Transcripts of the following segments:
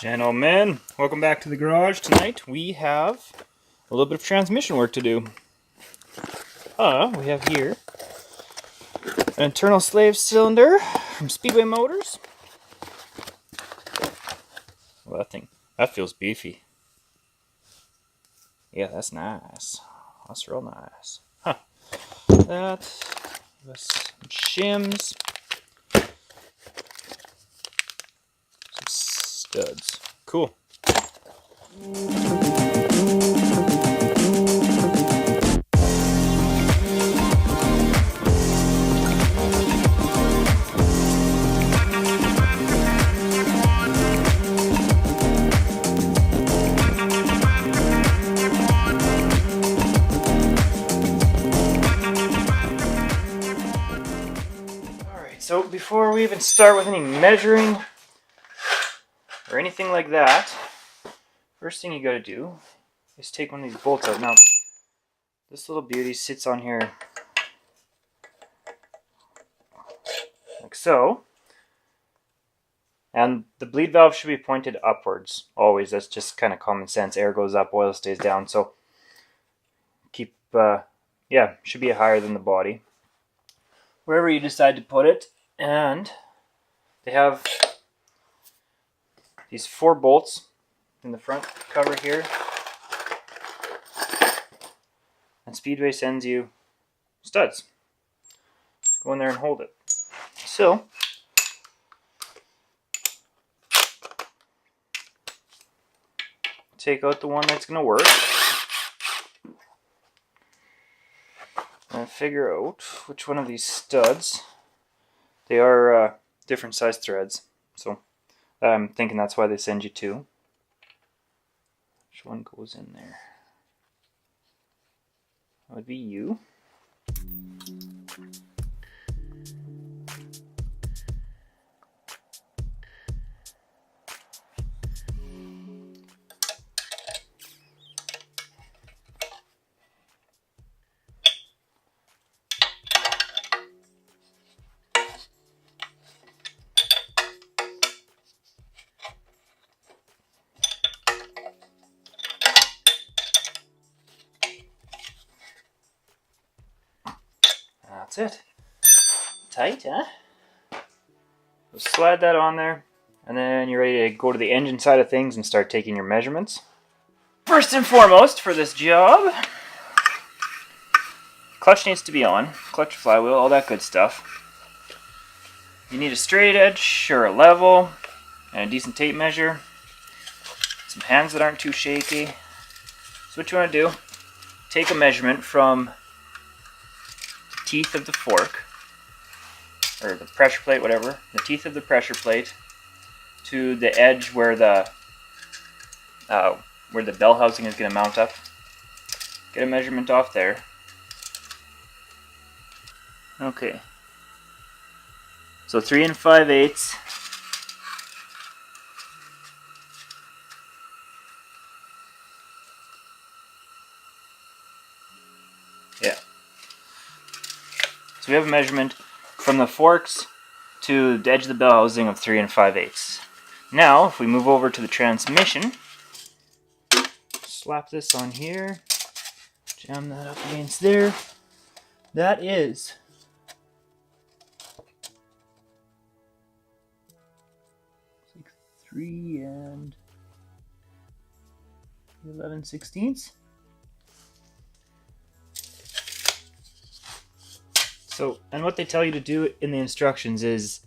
Gentlemen, welcome back to the garage. Tonight we have a little bit of transmission work to do. We have here an internal slave cylinder from Speedway Motors. Well, that feels beefy. Yeah, that's nice. That's real nice. That, some shims, some studs. Cool. So before we even start with any measuring or anything like that, first thing you got to do is take one of these bolts out. Now, this little beauty sits on here like so, and the bleed valve should be pointed upwards always. That's just kind of common sense. Air goes up, oil stays down. So keep, should be higher than the body, wherever you decide to put it. And they have these 4 bolts in the front cover here, and Speedway sends you studs. Go in there and hold it. So take out the one that's going to work and figure out which one of these studs. They are different size threads, so I'm thinking that's why they send you 2. Which one goes in there? That would be you. That's it. Tight, huh? So slide that on there, and then you're ready to go to the engine side of things and start taking your measurements. First and foremost for this job, clutch needs to be on, clutch, flywheel, all that good stuff. You need a straight edge or a level and a decent tape measure, some hands that aren't too shaky. So what you want to do, take a measurement from teeth of the fork, or the pressure plate, whatever, the teeth of the pressure plate to the edge where the bell housing is going to mount up. Get a measurement off there. Okay. So 3 5/8. Yeah. So we have a measurement from the forks to the edge of the bell housing of 3 5/8. Now, if we move over to the transmission, slap this on here, jam that up against there. That is like 3 11/16. So, and what they tell you to do in the instructions is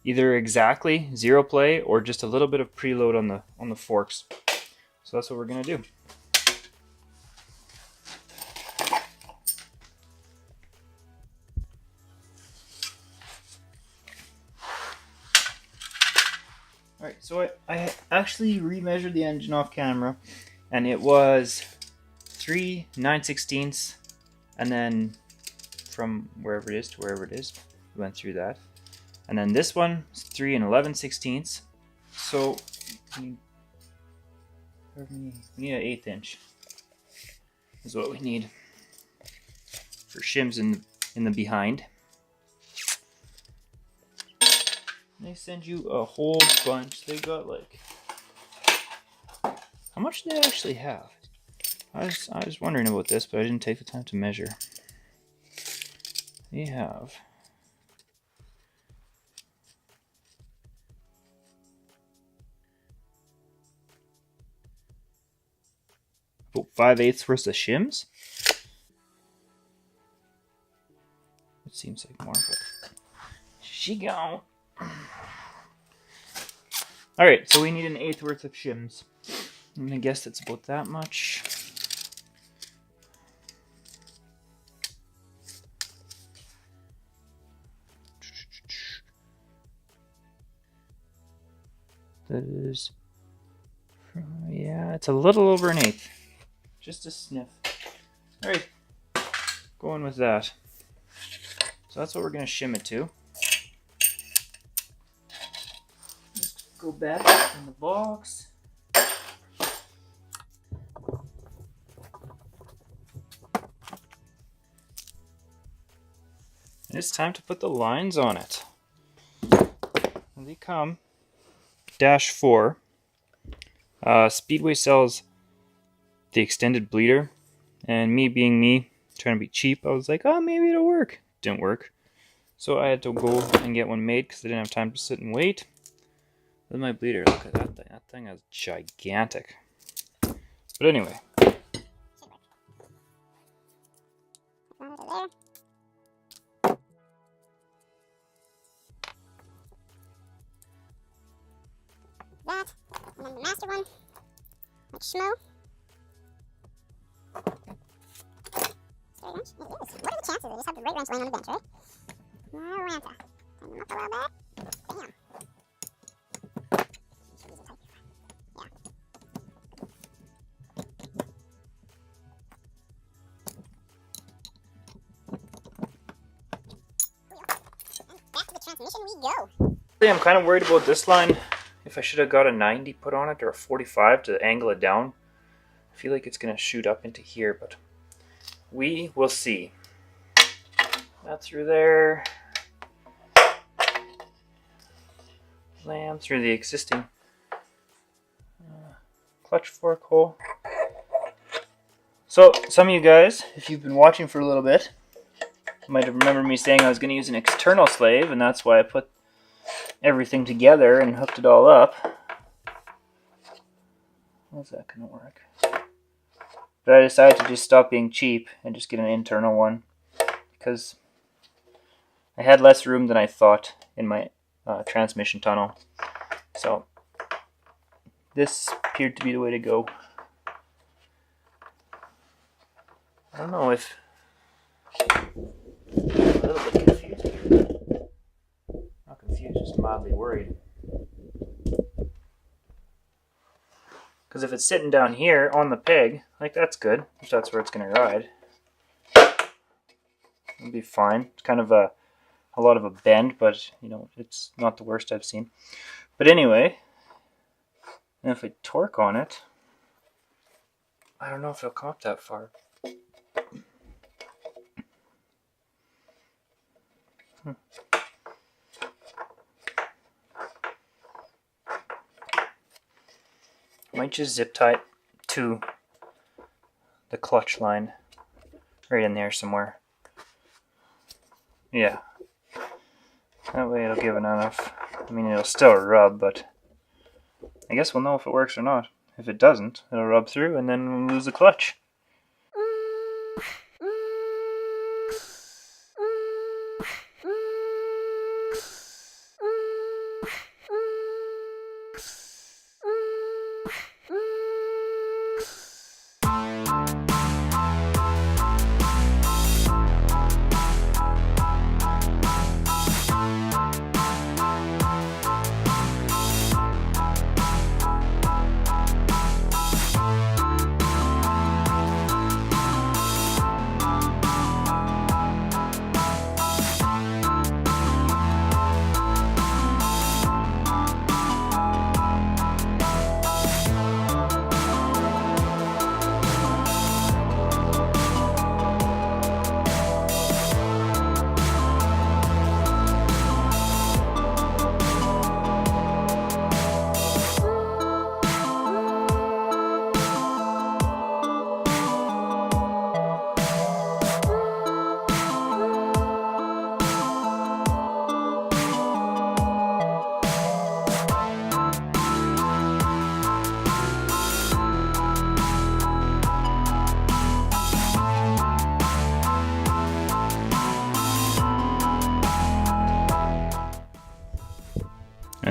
either exactly 0 play or just a little bit of preload on the forks. So that's what we're gonna do. Alright, so I actually remeasured the engine off camera, and it was 3 9/16, and then from wherever it is to wherever it is, we went through that. And then this one is 3 11/16. So we need an 1/8 inch is what we need for shims in the behind. They send you a whole bunch. They got like How much do they actually have? I was wondering about this, but I didn't take the time to measure. They have about 5/8 worth of shims. It seems like more, but she gone. Alright, so we need an 1/8 worth of shims. I'm gonna guess it's about that much. That is, yeah, it's a little over an 1/8. Just a sniff. Alright, going with that. So that's what we're gonna shim it to. Let's go back in the box. And it's time to put the lines on it. And they come -4. Speedway sells the extended bleeder, and me being me, trying to be cheap, I was like, oh, maybe it'll work. Didn't work. So I had to go and get one made because I didn't have time to sit and wait. With my bleeder, look at that thing. That thing is gigantic. But anyway. That, and then the master one, like schmo. Very nice. It is. What are the chances? I just have the right wrench laying on the bench, right? Maranta. Turn them up a little bit. Bam. Back to the transmission we go. I'm kind of worried about this line. If I should have got a 90 put on it or a 45 to angle it down. I feel like it's going to shoot up into here, but we will see. That through there. Lamb through the existing clutch fork hole. So, some of you guys, if you've been watching for a little bit, might have remembered me saying I was going to use an external slave, and that's why I put everything together and hooked it all up. How's that going to work? But I decided to just stop being cheap and just get an internal one because I had less room than I thought in my transmission tunnel. So this appeared to be the way to go. I don't know if I'm a little bit confused. Not confused, just mildly worried. Because if it's sitting down here on the peg, like that's good, if that's where it's going to ride. It'll be fine. It's kind of a lot of a bend, but you know, it's not the worst I've seen. But anyway, and if I torque on it, I don't know if it'll come up that far. Might just zip tie it to the clutch line right in there somewhere. Yeah, that way it'll give it enough. I mean, it'll still rub, but I guess we'll know if it works or not. If it doesn't, it'll rub through and then we'll lose the clutch.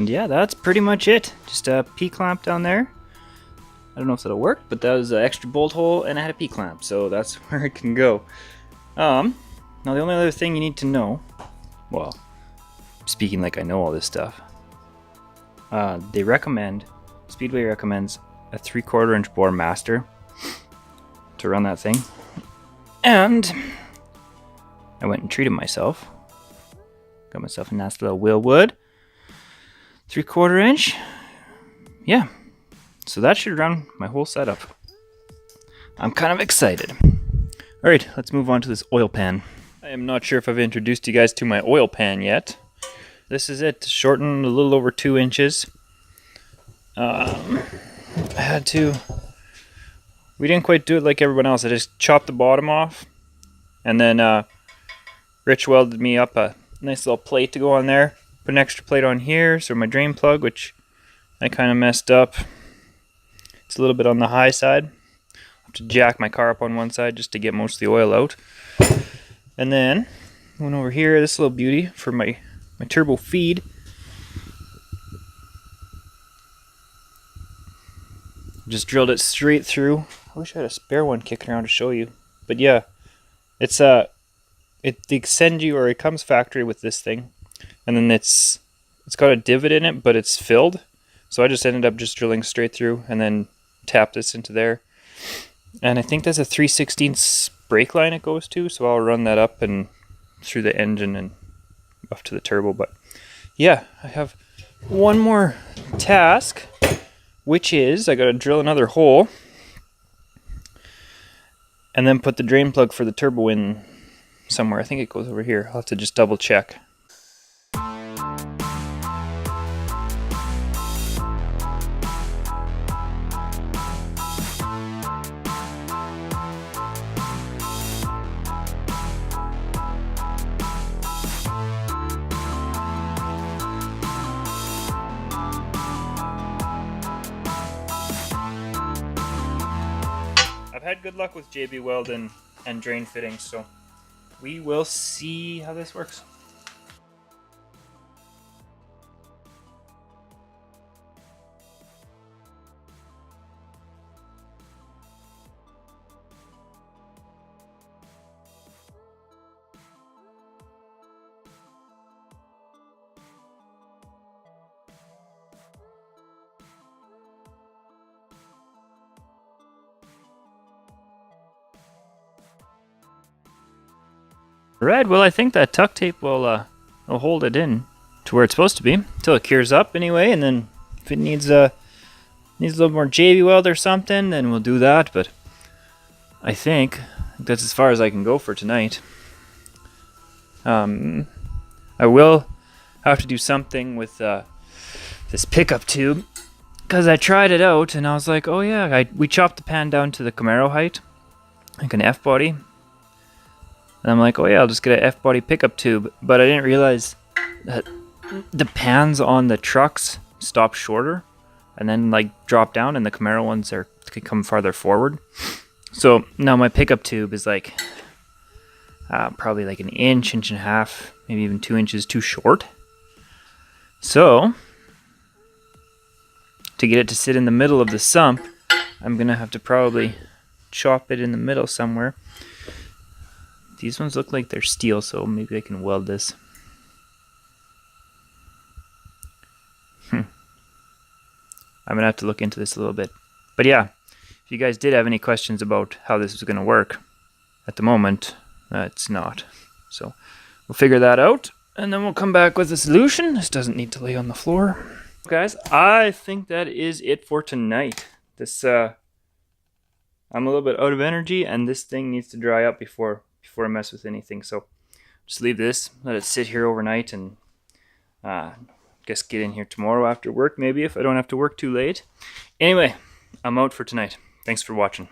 And yeah, that's pretty much it. Just a P-clamp down there. I don't know if that'll work, but that was an extra bolt hole and I had a P-clamp, so that's where it can go. Now the only other thing you need to know, well, speaking like I know all this stuff, Speedway recommends a 3/4 inch bore master to run that thing. And I went and treated myself. Got myself a nice little Willwood 3/4 inch. Yeah, so that should run my whole setup. I'm kind of excited. All right, let's move on to this oil pan. I am not sure if I've introduced you guys to my oil pan yet. This is it, shortened a little over 2 inches. We didn't quite do it like everyone else. I just chopped the bottom off, and then Rich welded me up a nice little plate to go on there. Put an extra plate on here, so my drain plug, which I kind of messed up. It's a little bit on the high side. I have to jack my car up on one side just to get most of the oil out. And then went over here, this little beauty for my turbo feed. Just drilled it straight through. I wish I had a spare one kicking around to show you. But yeah, it's they send you, or it comes factory with this thing, and then it's got a divot in it, but it's filled. So I just ended up just drilling straight through and then tap this into there. And I think that's a 3/16 brake line it goes to, so I'll run that up and through the engine and up to the turbo. But yeah, I have one more task, which is I gotta drill another hole and then put the drain plug for the turbo in somewhere. I think it goes over here. I'll have to just double check. I've had good luck with JB Weld and drain fittings, so we will see how this works. Right, well I think that tuck tape will hold it in to where it's supposed to be until it cures up anyway, and then if it needs a little more JB weld or something, then we'll do that. But I think that's as far as I can go for tonight. I will have to do something with this pickup tube, because I tried it out and I was like, oh yeah, we chopped the pan down to the Camaro height, like an F-body. And I'm like, oh yeah, I'll just get an F-body pickup tube. But I didn't realize that the pans on the trucks stop shorter and then like drop down, and the Camaro ones could come farther forward. So now my pickup tube is like probably like an inch and a half, maybe even 2 inches too short. So to get it to sit in the middle of the sump, I'm gonna have to probably chop it in the middle somewhere. These ones look like they're steel, so maybe I can weld this. I'm gonna have to look into this a little bit. But yeah, if you guys did have any questions about how this is gonna work, at the moment, it's not. So we'll figure that out, and then we'll come back with a solution. This doesn't need to lay on the floor. Guys, I think that is it for tonight. I'm a little bit out of energy, and this thing needs to dry up before I mess with anything. So just leave this, let it sit here overnight, and guess get in here tomorrow after work, maybe, if I don't have to work too late. Anyway, I'm out for tonight. Thanks for watching.